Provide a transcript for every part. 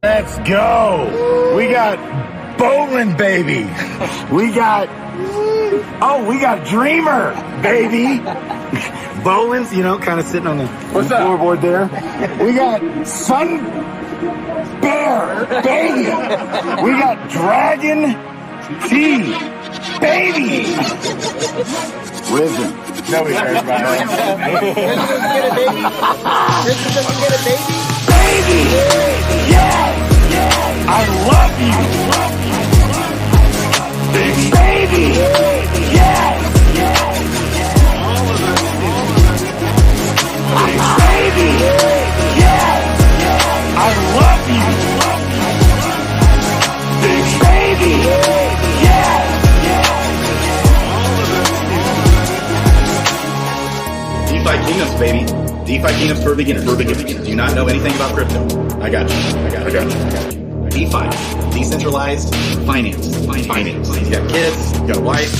Let's go. We got bowling, baby. We got Dreamer, baby. Bowling's, kind of sitting on the floorboard there. We got Sun Bear, baby. We got Dragon Tea, baby. Risen. Nobody cares about that. This doesn't get a baby. Baby! Yes! I love you! Baby! Yes! Baby! Yes! I love you! Baby! Yes! DeFi Kingdoms, baby. DeFi Kingdoms for beginners. Do you not know anything about crypto? I got you. DeFi, decentralized finance. You got kids, you got a wife.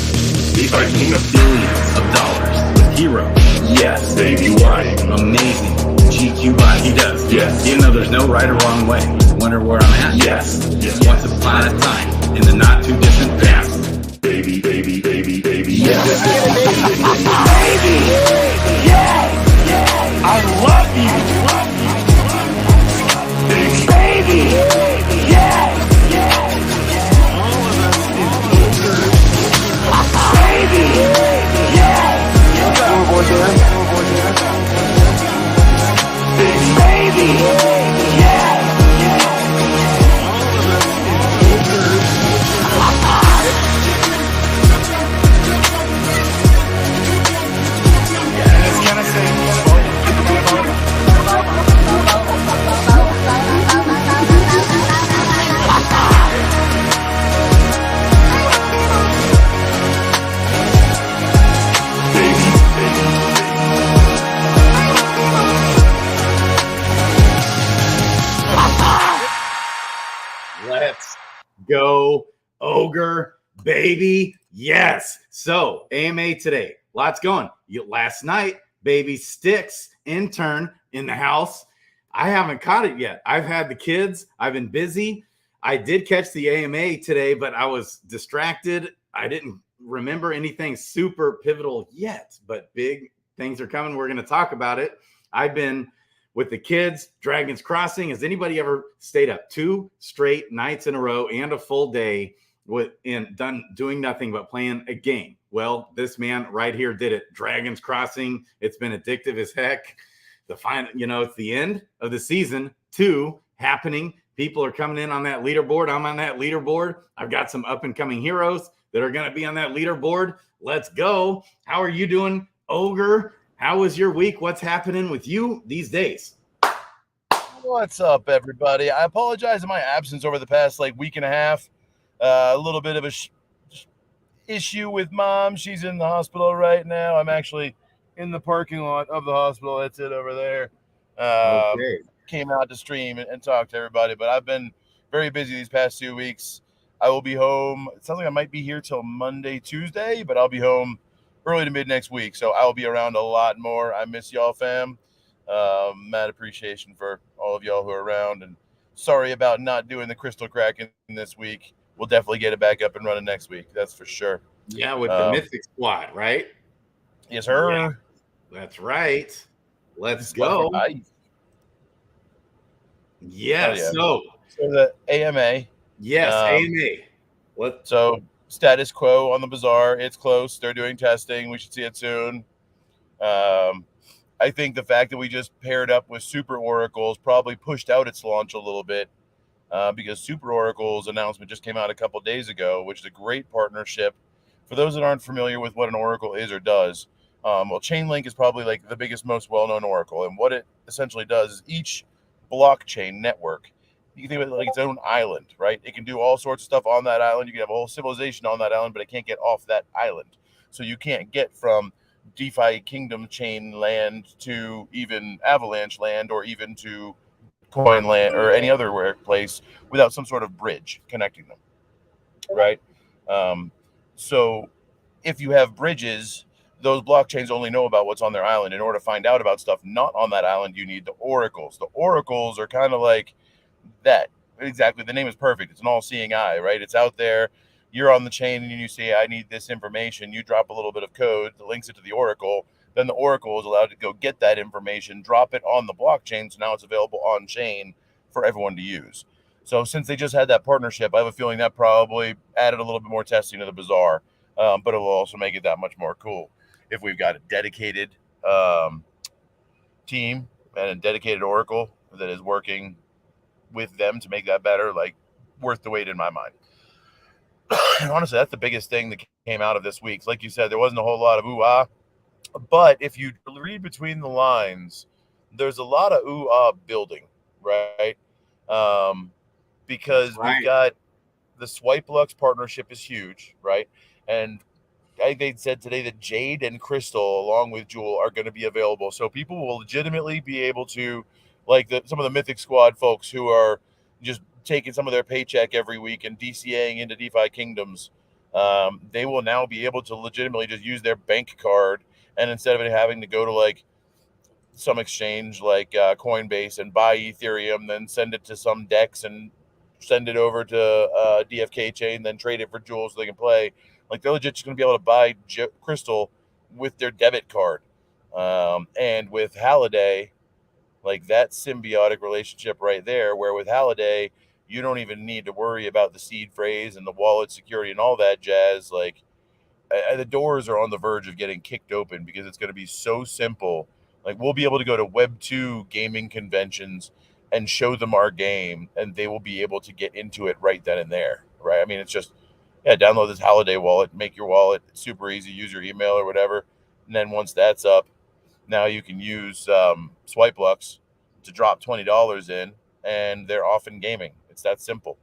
DeFi Kingdoms, billions of dollars with Hero. Yes, baby, why? Amazing. GQ buys. He does. Yes. Even though there's no right or wrong way. Wonder where I'm at? Yes. Once upon a time, in the not too distant past. Baby. Yes. Baby! Yes! I love you! Baby! Yes! Baby! Yes! Baby! Yes! Let's go, Ogre, baby. Yes. So, AMA today. Lots going. Last night, baby Sticks, intern in the house. I haven't caught it yet. I've had the kids. I've been busy. I did catch the AMA today, but I was distracted. I didn't remember anything super pivotal yet, but big things are coming. We're going to talk about it. I've been with the kids, Dragon's Crossing. Has anybody ever stayed up 2 straight nights in a row and a full day doing nothing but playing a game? Well, this man right here did it. Dragon's Crossing. It's been addictive as heck. It's the end of the season 2 happening. People are coming in on that leaderboard. I'm on that leaderboard. I've got some up and coming heroes that are going to be on that leaderboard. Let's go. How are you doing, Ogre? How was your week? What's happening with you these days? What's up, everybody? I apologize for my absence over the past week and a half. A little bit of a issue with mom. She's in the hospital right now. I'm actually in the parking lot of the hospital. That's it over there. Okay. Came out to stream and talk to everybody, but I've been very busy these past 2 weeks. I will be home. It sounds like I might be here till Monday, Tuesday, but I'll be home early to mid next week. So I'll be around a lot more. I miss y'all, fam. Mad appreciation for all of y'all who are around, and sorry about not doing the Crystal Kraken this week. We'll definitely get it back up and running next week. That's for sure. Yeah, with the Mythic Squad, right? Yes, sir. Yeah, that's right. Let's go. Yes. Yeah. So the AMA. Yes, AMA. So status quo on the Bazaar. It's close. They're doing testing. We should see it soon. I think the fact that we just paired up with Super Oracles probably pushed out its launch a little bit because Super Oracle's announcement just came out a couple days ago, which is a great partnership. For those that aren't familiar with what an Oracle is or does, Chainlink is probably the biggest, most well-known Oracle. And what it essentially does is each blockchain network, you can think of it like its own island, right? It can do all sorts of stuff on that island. You can have a whole civilization on that island, but it can't get off that island. So you can't get from DeFi Kingdom chain land to even Avalanche land or even to Coin land or any other place without some sort of bridge connecting them, right? So if you have bridges, those blockchains only know about what's on their island. In order to find out about stuff not on that island, you need the oracles. The oracles are kind of like that. exactly. The name is perfect. It's an all-seeing eye, right? It's out there. You're on the chain and you say, I need this information. You drop a little bit of code that links it to the Oracle. Then the Oracle is allowed to go get that information, drop it on the blockchain. So now it's available on chain for everyone to use. So since they just had that partnership, I have a feeling that probably added a little bit more testing to the Bazaar, but it will also make it that much more cool if we've got a dedicated team and a dedicated Oracle that is working with them to make that better. Like, worth the wait in my mind. And honestly, that's the biggest thing that came out of this week. Like you said, there wasn't a whole lot of ooh-ah, but if you read between the lines, there's a lot of ooh-ah building, right? Because Right. we've got the Swipelux partnership is huge, right? And they said today that Jade and Crystal, along with Jewel, are going to be available. So people will legitimately be able to, like some of the Mythic Squad folks who are just taking some of their paycheck every week and DCAing into DeFi Kingdoms, they will now be able to legitimately just use their bank card, and instead of it having to go to like some exchange like Coinbase and buy Ethereum, then send it to some DEX and send it over to DFK chain, then trade it for Jewels so they can play. Like, they're legit just going to be able to buy Crystal with their debit card. And with Halliday, like, that symbiotic relationship right there, where with Halliday, you don't even need to worry about the seed phrase and the wallet security and all that jazz. Like, the doors are on the verge of getting kicked open because it's going to be so simple. Like, we'll be able to go to Web2 gaming conventions and show them our game, and they will be able to get into it right then and there, right? I mean, it's just, yeah, download this Holiday wallet, make your wallet. It's super easy, use your email or whatever. And then once that's up, now you can use Swipelux to drop $20 in, and they're off in gaming. It's that simple.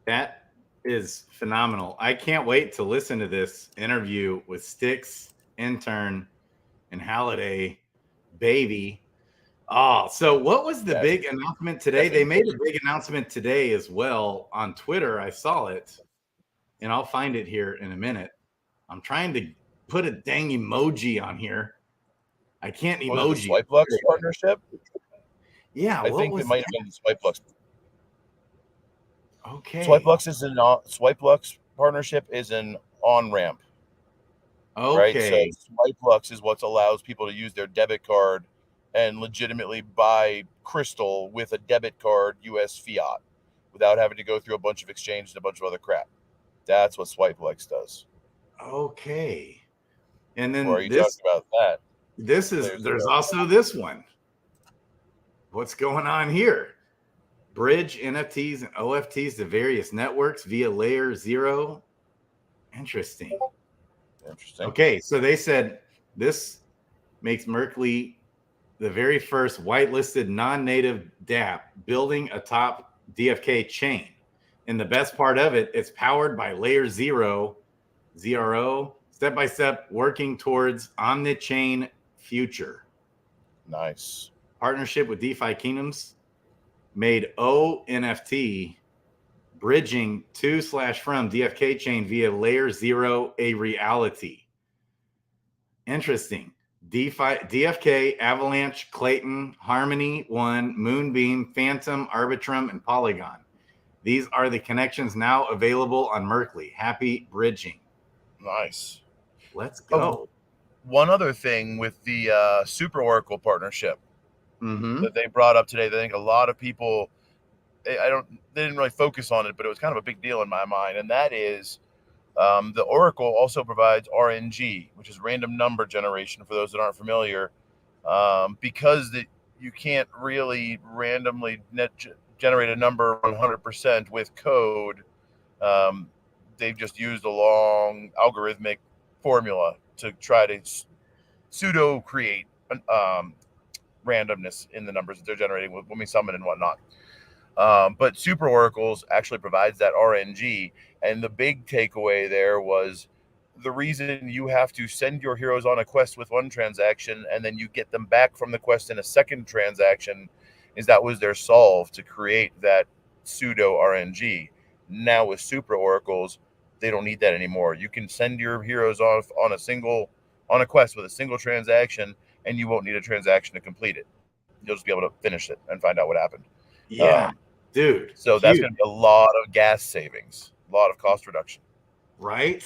That is phenomenal. I can't wait to listen to this interview with Sticks, Intern, and Halliday, baby. Oh, so what was the big announcement today? They made a big announcement today as well on Twitter. I saw it, and I'll find it here in a minute. I'm trying to put a dang emoji on here. I can't emoji. Was it the Swipelux partnership? Yeah, I think it might have been the Swipelux. Okay. Swipelux partnership is an on-ramp. Okay. Right? So Swipelux is what allows people to use their debit card and legitimately buy Crystal with a debit card US fiat without having to go through a bunch of exchanges and a bunch of other crap. That's what Swipelux does. Okay. And then or are you talking about that? There's also this one. What's going on here? Bridge NFTs and OFTs to various networks via LayerZero. Interesting. Okay, so they said this makes Merkley the very first whitelisted non-native dApp building atop DFK chain. And the best part of it, it's powered by LayerZero, ZRO, step-by-step working towards omni-chain future. Nice. Partnership with DeFi Kingdoms made ONFT bridging to/from DFK chain via LayerZero a reality. Interesting. DFK, Avalanche, Clayton, Harmony, One, Moonbeam, Phantom, Arbitrum, and Polygon. These are the connections now available on Merkley. Happy bridging. Nice. Let's go. One other thing with the Super Oracle partnership that they brought up today, that I think a lot of people, they didn't really focus on it, but it was kind of a big deal in my mind, and that is the Oracle also provides RNG, which is random number generation for those that aren't familiar, because you can't really randomly generate a number 100% with code. They've just used a long algorithmic formula to try to pseudo create randomness in the numbers that they're generating when we summon and whatnot. But Super Oracles actually provides that RNG. And the big takeaway there was the reason you have to send your heroes on a quest with one transaction and then you get them back from the quest in a second transaction is that was their solve to create that pseudo RNG. Now with Super Oracles, they don't need that anymore. You can send your heroes off on a quest with a single transaction, and you won't need a transaction to complete it. You'll just be able to finish it and find out what happened. Yeah. dude. So that's going to be a lot of gas savings, a lot of cost reduction. Right?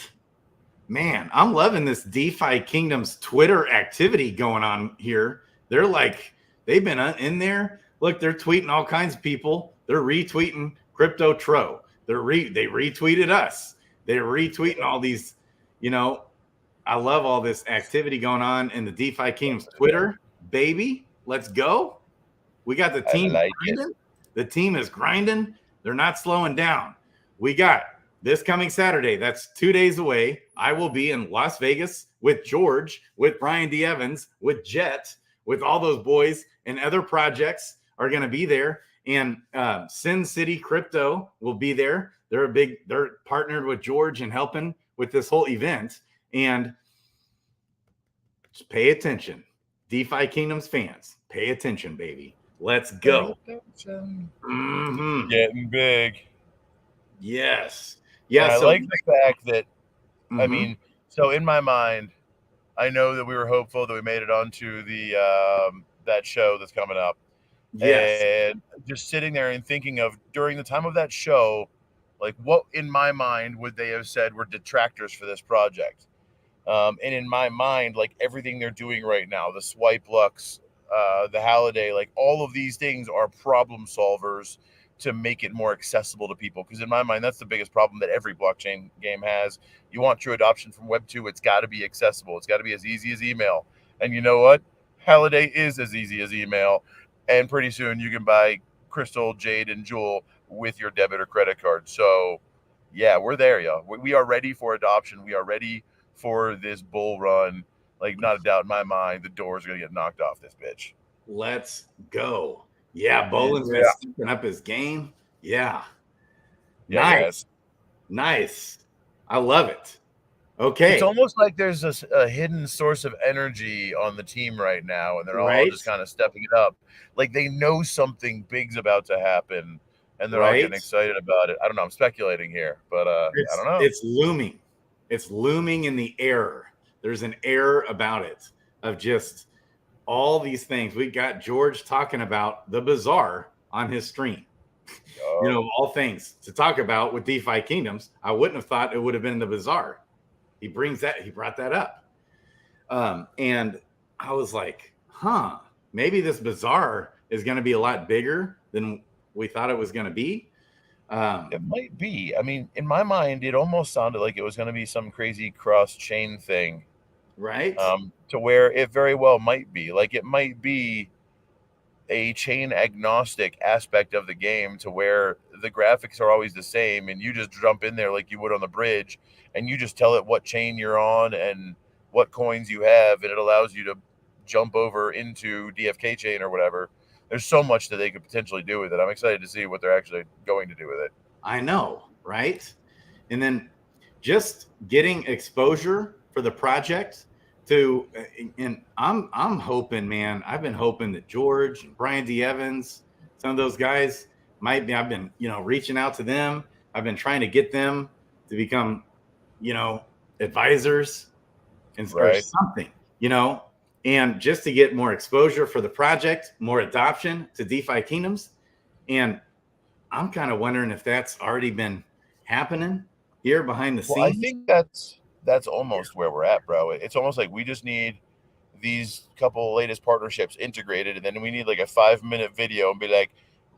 Man, I'm loving this DeFi Kingdom's Twitter activity going on here. They're like, they've been in there. Look, they're tweeting all kinds of people. They're retweeting Crypto Tro. They retweeted us. They're retweeting all these, you know, I love all this activity going on in the DeFi Kingdom's Twitter. Baby, let's go. We got the team grinding. The team is grinding. They're not slowing down. We got this coming Saturday. That's 2 days away. I will be in Las Vegas with George, with Brian D. Evans, with Jet, with all those boys, and other projects are going to be there. And Sin City Crypto will be there. They're partnered with George and helping with this whole event. And just pay attention. DeFi Kingdoms fans, pay attention, baby. Let's go. Mm-hmm. Getting big. Yes. Yeah. And I like the fact that, I mean, so in my mind, I know that we were hopeful that we made it onto the that show that's coming up. Yes. And just sitting there and thinking of during the time of that show, like what in my mind would they have said were detractors for this project? And in my mind, like everything they're doing right now, the Swipelux, the Holiday, like all of these things are problem solvers to make it more accessible to people. Because in my mind, that's the biggest problem that every blockchain game has. You want true adoption from Web 2, it's got to be accessible. It's got to be as easy as email. And you know what? Holiday is as easy as email. And pretty soon you can buy Crystal, Jade, and Jewel with your debit or credit card. So yeah, we're there, y'all. We are ready for adoption. We are ready for this bull run. Like, not a doubt in my mind, the doors are going to get knocked off this bitch. Let's go. Yeah, Bolin's been stepping up his game. Yeah. Nice. Nice. I love it. Okay. It's almost like there's a hidden source of energy on the team right now, and they're all just kind of stepping it up. Like they know something big's about to happen, and they're all getting excited about it. I don't know. I'm speculating here, but I don't know. It's looming. It's looming in the air. There's an air about it of just all these things. We got George talking about the Bazaar on his stream. You know, all things to talk about with DeFi Kingdoms. I wouldn't have thought it would have been the Bazaar. He brought that up. And I was like, maybe this Bazaar is going to be a lot bigger than we thought it was going to be. It might be. I mean, in my mind, it almost sounded like it was going to be some crazy cross-chain thing. Right. To where it very well might be. Like it might be a chain agnostic aspect of the game to where the graphics are always the same and you just jump in there like you would on the bridge and you just tell it what chain you're on and what coins you have, and it allows you to jump over into DFK chain or whatever. There's so much that they could potentially do with it. I'm excited to see what they're actually going to do with it. I know, right? And then just getting exposure for the project and I'm hoping, man, I've been hoping that George and Brian D. Evans, some of those guys might be, I've been, reaching out to them. I've been trying to get them to become, advisors or something, and just to get more exposure for the project, more adoption to DeFi Kingdoms. And I'm kind of wondering if that's already been happening here behind the scenes. I think that's almost where we're at, bro. It's almost like we just need these couple latest partnerships integrated, and then we need like a 5-minute video and be like,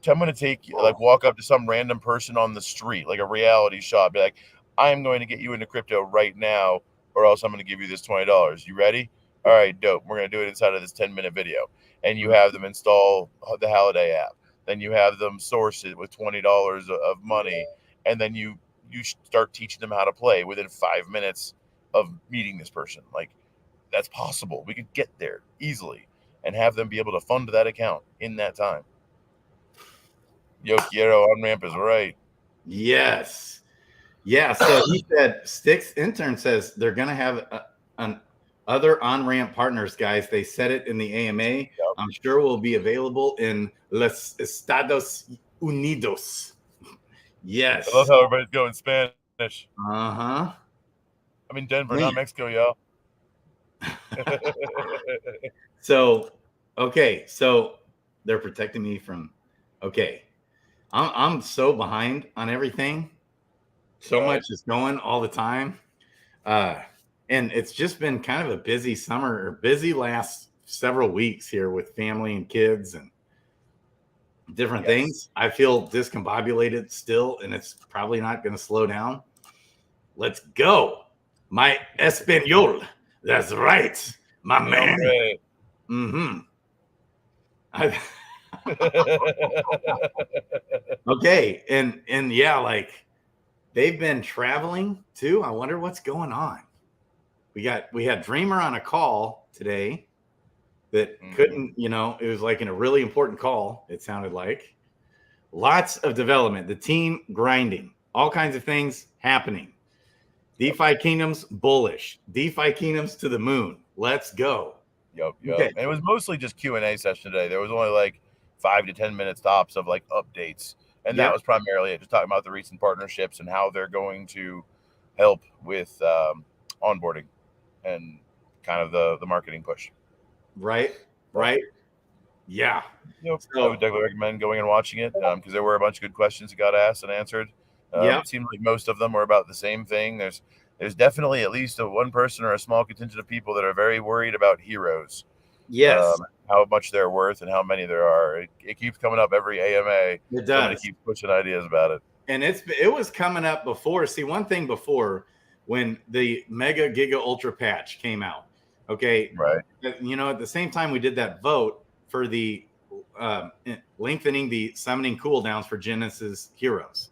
I'm going to take you, like walk up to some random person on the street, like a reality shot, be like, I'm going to get you into crypto right now, or else I'm going to give you this $20. You ready? All right, dope. We're going to do it inside of this 10-minute video. And you have them install the Holiday app. Then you have them source it with $20 of money. And then you start teaching them how to play within 5 minutes of meeting this person. Like, that's possible. We could get there easily and have them be able to fund that account in that time. Yo quiero on ramp is right. Yes. Yeah. So he said, Sticks intern says they're going to have other on-ramp partners, guys. They said it in the AMA. Yep. I'm sure will be available in los Estados Unidos. Yes. I love how everybody's going Spanish. Uh-huh. I'm in Denver, not Mexico, y'all. So, okay. So they're protecting me from, okay. I'm so behind on everything. So Right. much is going all the time. And it's just been kind of a busy summer, or busy last several weeks here with family and kids and different Yes. things. I feel discombobulated still, and it's probably not going to slow down. Let's go. My Espanol. That's right. My man. Right. Mm-hmm. Okay. And yeah, like they've been traveling too. I wonder what's going on. We had Dreamer on a call today that couldn't, it was like in a really important call, it sounded like. Lots of development, the team grinding, all kinds of things happening. DeFi Kingdoms bullish. DeFi Kingdoms to the moon. Let's go. Yep. Okay. And it was mostly just Q&A session today. There was only like 5 to 10 minute stops of like updates. And that Yep. was primarily it, just talking about the recent partnerships and how they're going to help with onboarding and kind of the marketing push. Right. Yeah. I So, would definitely recommend going and watching it because there were a bunch of good questions that got asked and answered. It seemed like most of them were about the same thing. There's definitely at least one person or a small contingent of people that are very worried about heroes. yes, How much they're worth and how many there are. It keeps coming up every AMA. it Somebody does. keeps pushing ideas about it. And it was coming up before. See, one thing before, when the Mega Giga Ultra patch came out, okay, Right. at the same time we did that vote for the lengthening the summoning cooldowns for Genesis heroes.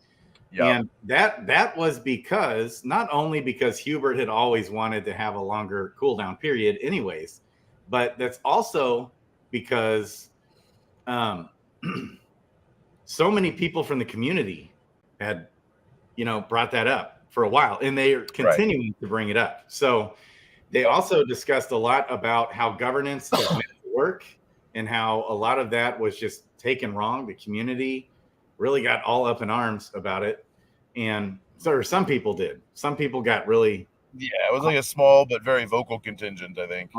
Yep. And that was because, not only because Hubert had always wanted to have a longer cooldown period anyways, but that's also because so many people from the community had brought that up for a while, and they are continuing to bring it up. So they also discussed a lot about how governance is meant to work and how a lot of that was just taken wrong. The community really got all up in arms about it. And so some people did. Some people got really. Yeah, it was like a small but very vocal contingent, I think.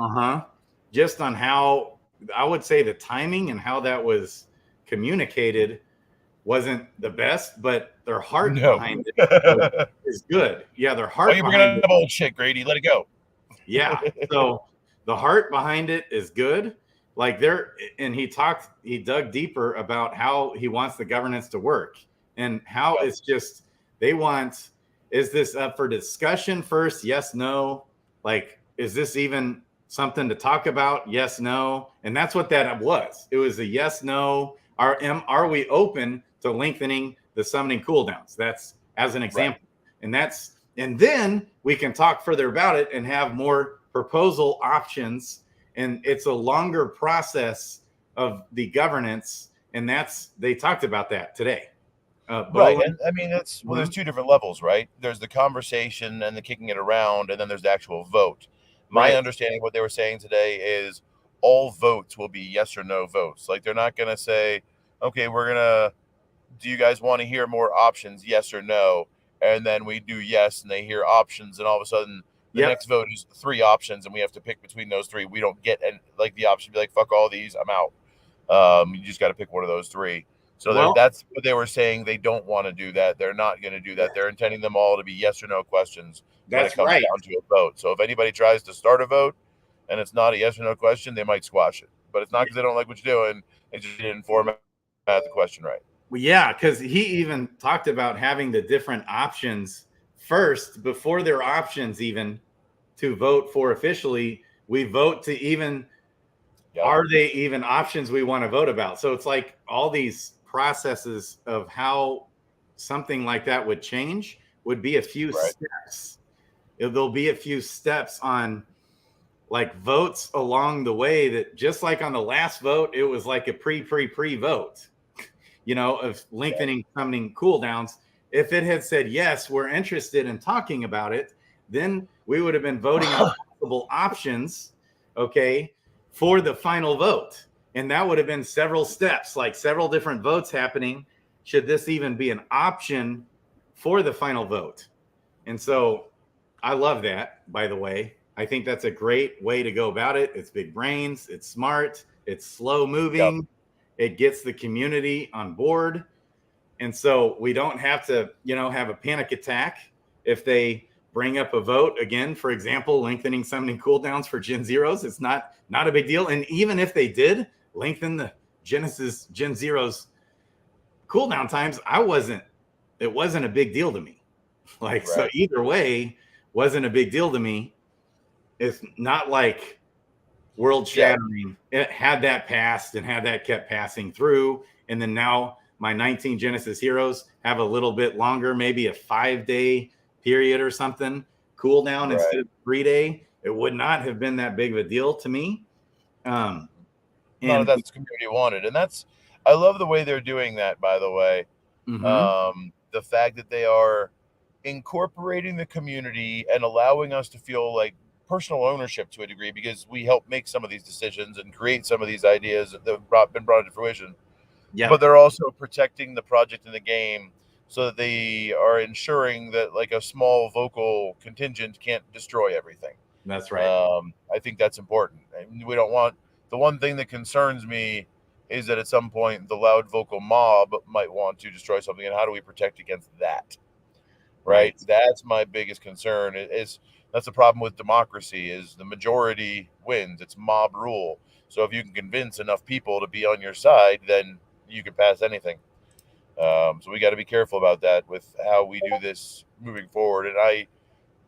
Just on how, I would say, the timing and how that was communicated wasn't the best, but their heart behind it is good. Yeah, their heart. Why are you bringing up old shit, Grady? Let it go. Yeah. So the heart behind it is good. Like he dug deeper about how he wants the governance to work and how it's just, is this up for discussion first? Yes, no. Like, is this even something to talk about? Yes, no. And that's what that was. It was a yes, no. Are we open to lengthening the summoning cooldowns? That's as an example. Right. And then we can talk further about it and have more proposal options. And it's a longer process of the governance. And they talked about that today. Right. And I mean, there's two different levels, right? There's the conversation and the kicking it around, and then there's the actual vote. My understanding of what they were saying today is all votes will be yes or no votes. Like, they're not going to say, okay, do you guys want to hear more options? Yes or no. And then we do yes, and they hear options, and all of a sudden the next vote is 3 options, and we have to pick between those 3. We don't get the option to be like, fuck all these, I'm out. You just got to pick one of those 3. So that's what they were saying. They don't want to do that. They're not going to do that. They're intending them all to be yes or no questions when it comes down to a vote. So if anybody tries to start a vote and it's not a yes or no question, they might squash it. But it's not because they don't like what you're doing. They just didn't format the question right. Well, yeah, because he even talked about having the different options first before there are options even to vote for officially. We vote to even, are they even options we want to vote about? So it's like all these processes of how something like that would change would be a few steps. There'll be a few steps on like votes along the way, that just like on the last vote, it was like a pre vote, of lengthening summoning cooldowns. If it had said, yes, we're interested in talking about it, then we would have been voting on possible options, for the final vote. And that would have been several steps, like several different votes happening. Should this even be an option for the final vote? And so I love that, by the way. I think that's a great way to go about it. It's big brains. It's smart. It's slow moving. It gets the community on board. And so we don't have to, have a panic attack if they bring up a vote again, for example, lengthening summoning cooldowns for Gen Zeros. It's not a big deal. And even if they did lengthen the Gen Zeros cooldown times, it wasn't a big deal to me. Like, so either way wasn't a big deal to me. It's not like world shattering. It had that passed and had that kept passing through. And then now my 19 Genesis heroes have a little bit longer, maybe a 5-day period or something, cooldown instead of 3-day. It would not have been that big of a deal to me. And that's the community wanted. And I love the way they're doing that, by the way. The fact that they are incorporating the community and allowing us to feel like personal ownership to a degree, because we help make some of these decisions and create some of these ideas that have been brought into fruition. Yeah. But they're also protecting the project in the game so that they are ensuring that like a small vocal contingent can't destroy everything. That's right. I think that's important. And we don't want, the one thing that concerns me is that at some point the loud vocal mob might want to destroy something. And how do we protect against that? Right. That's my biggest concern. That's the problem with democracy, is the majority wins. It's mob rule. So if you can convince enough people to be on your side, then you can pass anything. So we got to be careful about that with how we do this moving forward. And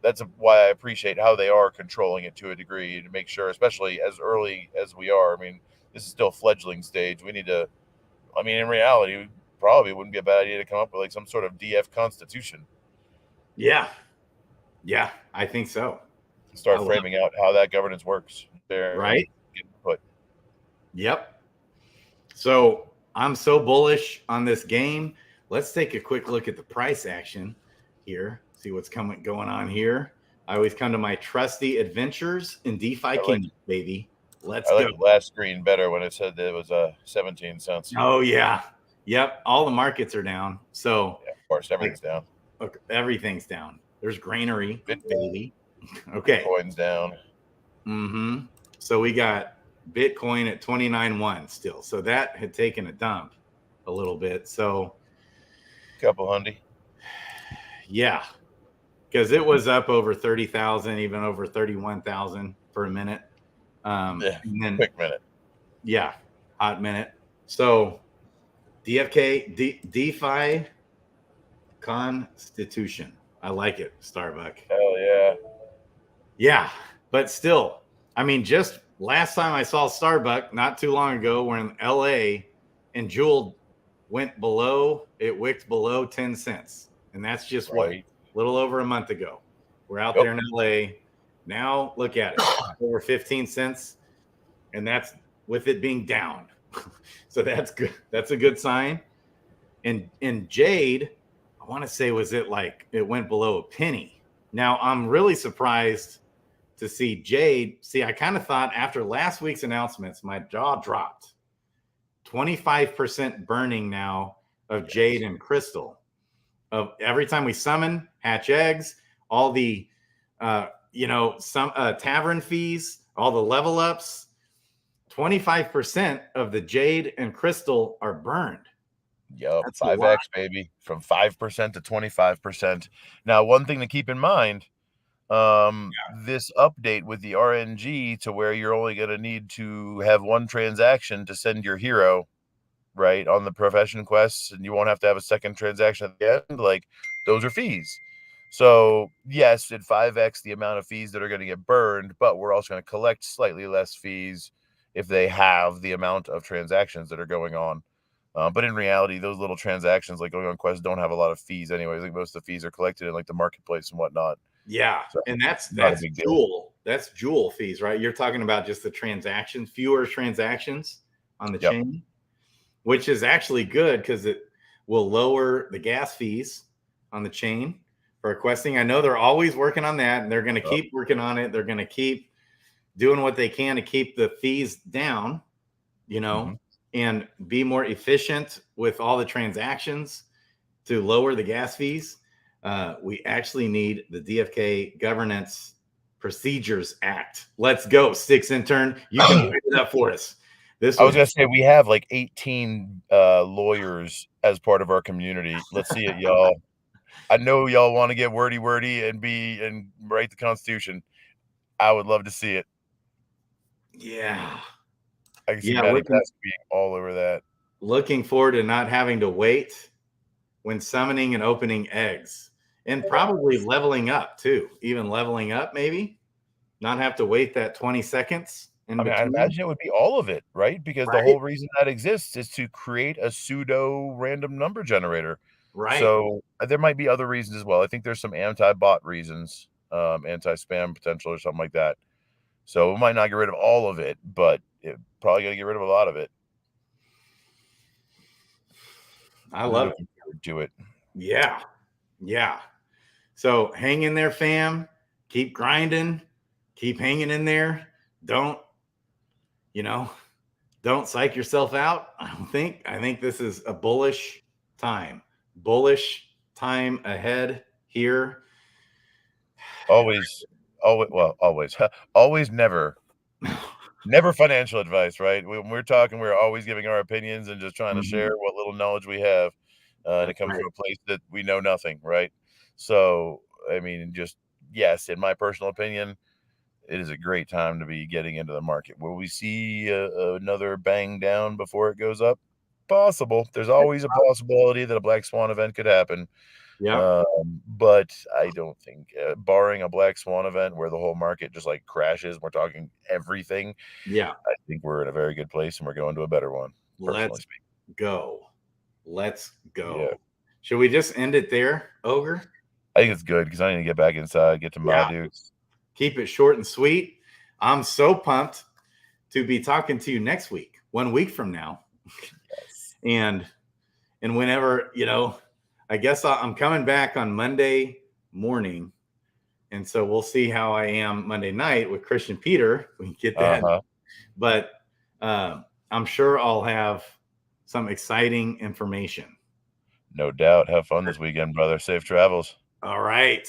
that's why I appreciate how they are controlling it to a degree to make sure, especially as early as we are. I mean, this is still fledgling stage. We need to, in reality, it probably wouldn't be a bad idea to come up with like some sort of DF constitution. Yeah. Yeah, I think so. Start framing out how that governance works. Right. Yep. So I'm so bullish on this game. Let's take a quick look at the price action here. See what's going on here. I always come to my trusty adventures in DeFi Kingdom, baby. Let's go. I like the last screen better when it said it was 17 cents. Oh yeah. Yep. All the markets are down. So yeah, of course, everything's down. Look, everything's down. There's granary, baby. Okay. Bitcoin's down. So we got Bitcoin at 29.1 still. So that had taken a dump a little bit. So couple hundy. Yeah. Because it was up over 30,000, even over 31,000 for a minute. And then, quick minute. Yeah. Hot minute. So DeFi Constitution. I like it, Starbuck. Hell yeah. Yeah, but still, just last time I saw Starbuck not too long ago, when LA and Jewel went below, it wicked below 10 cents. And that's just a little over a month ago. We're out there in LA. Now look at it, over 15 cents. And that's with it being down. So that's good. That's a good sign. And Jade, I want to say, it went below a penny. Now I'm really surprised to see Jade. See, I kind of thought after last week's announcements, my jaw dropped. 25% burning now of Jade and Crystal. Of every time we summon, hatch eggs, all the some tavern fees, all the level ups, 25% of the Jade and Crystal are burned. Yep, 5x, baby, from 5% to 25%. Now, one thing to keep in mind, this update with the RNG to where you're only going to need to have one transaction to send your hero, right, on the profession quests, and you won't have to have a second transaction at the end. Like, those are fees. So, yes, it 5x the amount of fees that are going to get burned, but we're also going to collect slightly less fees if they have the amount of transactions that are going on. But in reality, those little transactions like going on quests don't have a lot of fees anyways. Like most of the fees are collected in like the marketplace and whatnot. Yeah. So and that's Jewel. That's Jewel fees, right? You're talking about just the transactions, fewer transactions on the chain, which is actually good because it will lower the gas fees on the chain for questing. I know they're always working on that, and they're going to keep working on it. They're going to keep doing what they can to keep the fees down, and be more efficient with all the transactions to lower the gas fees. We actually need the DFK Governance Procedures Act. Let's go, Sticks Intern. You can write it up for us. This I was was gonna say we have like 18 lawyers as part of our community. Let's see it, y'all. I know y'all want to get wordy and write the Constitution. I would love to see it. yeah. I can see Yeah, Matty Pass being all over that. looking forward to not having to wait when summoning and opening eggs. And probably leveling up too. Even leveling up, maybe. Not have to wait that 20 seconds in I mean, I between. imagine it would be all of it, right? Because the Right. whole reason that exists is to create a pseudo random number generator. Right. So there might be other reasons as well. I think there's some anti-bot reasons, anti-spam potential or something like that. So we might not get rid of all of it, but it probably going to get rid of a lot of it. I Really love it. looking forward to it. Yeah. Yeah. So hang in there, fam. Keep grinding. Keep hanging in there. Don't, don't psych yourself out. I think this is a bullish time. Bullish time ahead here. Always, always, never financial advice, right? When we're talking, we're always giving our opinions and just trying to Mhm. share what little knowledge we have. And it That's comes right. from a place that we know nothing, right? So, I mean, just yes, in my personal opinion, it is a great time to be getting into the market. Will we see another bang down before it goes up? Possible. There's always a possibility that a black swan event could happen. Yeah. But I don't think, barring a black swan event where the whole market just like crashes, we're talking everything. Yeah. I think we're in a very good place and we're going to a better one, personally Let's speaking. go. Let's Yeah. go. Should we just end it there, Ogre? I think it's good because I need to get back inside, get to my Yeah. dukes. Keep it short and sweet. I'm so pumped to be talking to you next week, 1 week from now. Yes. And whenever, I guess I'm coming back on Monday morning. And so we'll see how I am Monday night with Christian Peter. We can get that. Uh-huh. But I'm sure I'll have some exciting information. No doubt. Have fun this weekend, brother. Safe travels. All right.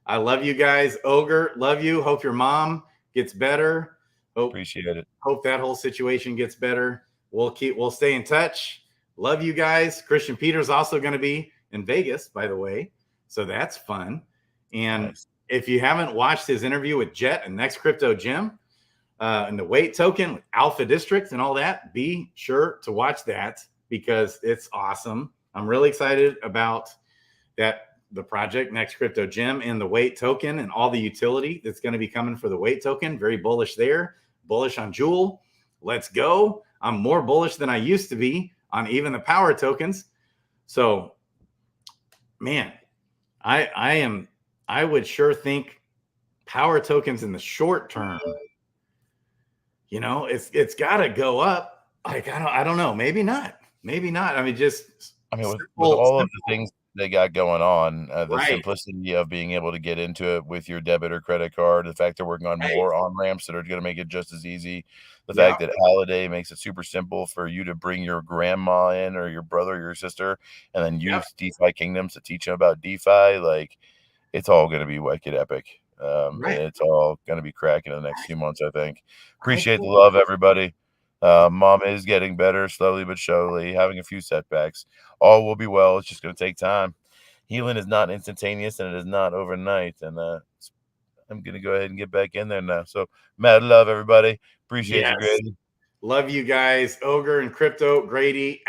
I love you guys. Ogre, love you. Hope your mom gets better. Appreciate it. Hope that whole situation gets better. We'll stay in touch. Love you guys. Christian Peter's also going to be in Vegas, by the way. So that's fun. And Nice. if you haven't watched his interview with Jet and Next Crypto Jim and the weight token with Alpha District and all that, be sure to watch that because it's awesome. I'm really excited about the project Next Crypto Gym and the weight token and all the utility that's going to be coming for the weight token. Very bullish there. Bullish on Jewel. Let's go. I'm more bullish than I used to be on even the power tokens. So, man, I would sure think power tokens in the short term, it's got to go up. Like, I don't know. Maybe not. Maybe not. I mean, with all of the things they got going on, the right. simplicity of being able to get into it with your debit or credit card, the fact they're working on more on ramps that are going to make it just as easy, the fact that Holiday makes it super simple for you to bring your grandma in or your brother or your sister and then use DeFi Kingdoms to teach them about DeFi. Like, it's all going to be wicked epic. And it's all going to be cracking in the next few months, I think. Appreciate the love, everybody. Mom is getting better slowly but surely, having a few setbacks. All will be well. It's just going to take time. Healing is not instantaneous and it is not overnight. And I'm going to go ahead and get back in there now. So, mad love, everybody. Appreciate you, Grady. Love you guys. Ogre and Crypto, Grady.